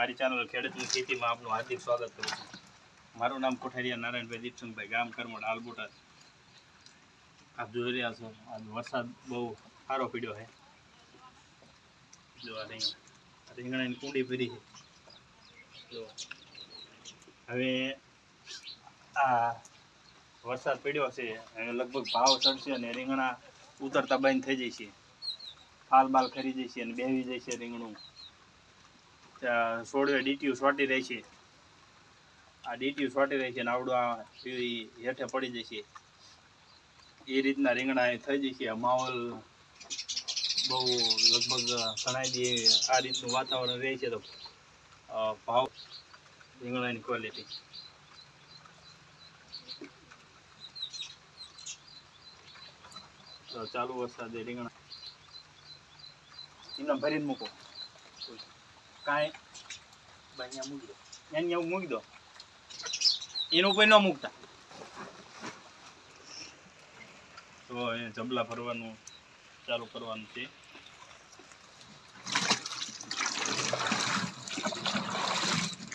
મારી ચેનલ ખેડૂતની ખેતીમાં આપનું હાર્દિક સ્વાગત કરું છું. મારું નામ કોઠારિયા નારાયણભાઈ દીપસિંહભાઈ, ગામ કરમોડ, આલબોટાદ. આપ જોઈ રહ્યા છો આજ વરસાદ બહુ સારો પડ્યો છે. જો આ રીંગણાની કુંડી ભરી છે. જો હવે આ વરસાદ પડ્યો છે, હવે લગભગ ભાવ ચડશે અને રીંગણા ઉતરતા બંધ થઈ જશે, ફાલ બાલ ખરી જશે અને બેહી જશે રીંગણું. છોડવે ડીટીયું સોટી રહી છે, આ ડીટીયું સોટી રહી છે અને આવડું આ હેઠે પડી જશે. એ રીતના રીંગણા થઈ જશે. માહોલ બહુ લગભગ ઘણા દી આ રીતનું વાતાવરણ રહે છે તો ભાવ રીંગણાની ક્વોલિટી તો ચાલુ વરસાદે રીંગણા એમને ભરીને મૂકો, કાંઈ અહીંયા મૂકી દો, અહીંયા મૂકી દો, એનું કોઈ ન મૂકતા. તો એ જબલા ભરવાનું ચાલુ કરવાનું છે.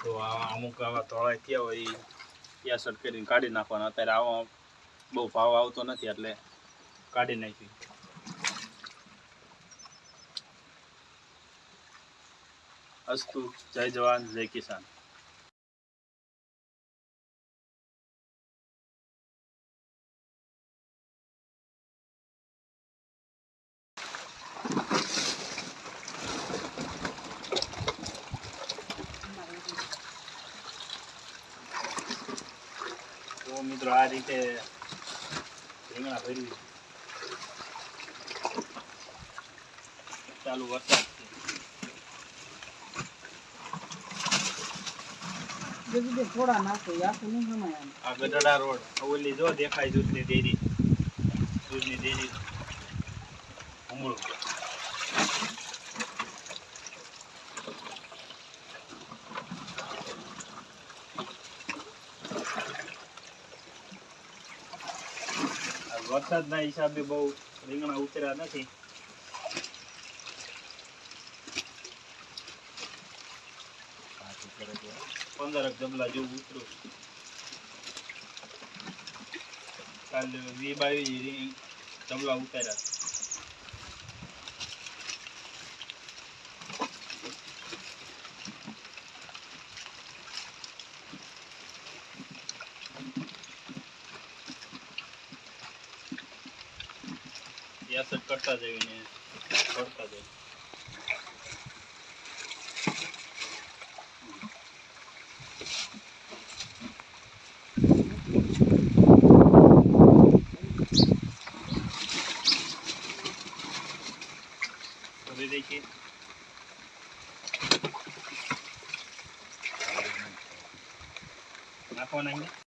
તો અમુક આવા ધોળાઈ થયા હોય એ યાસટ કરીને કાઢી નાખવાના. અત્યારે આવા બહુ ભાવ આવતો નથી એટલે કાઢી નાખી. અસ્તુ, જય જવાન જય કિસાન. તો મિત્રો આ રીતે રીંગણા ભરી ચાલુ વરસાદ છે. થોડા નાખો, આ ગઢડા રોડ ઓલી જો દેખાય દૂધની ડેરી, ઉમળું. વરસાદના હિસાબે બહુ રીંગણા ઉતર્યા નથી. પંદર જબલા જેવું ઉતરું. કાલે 20-22 જબલા ઉતાર્યા. યાસટ કરતા જઈને કરતા જાય. देखिए नाखो नहीं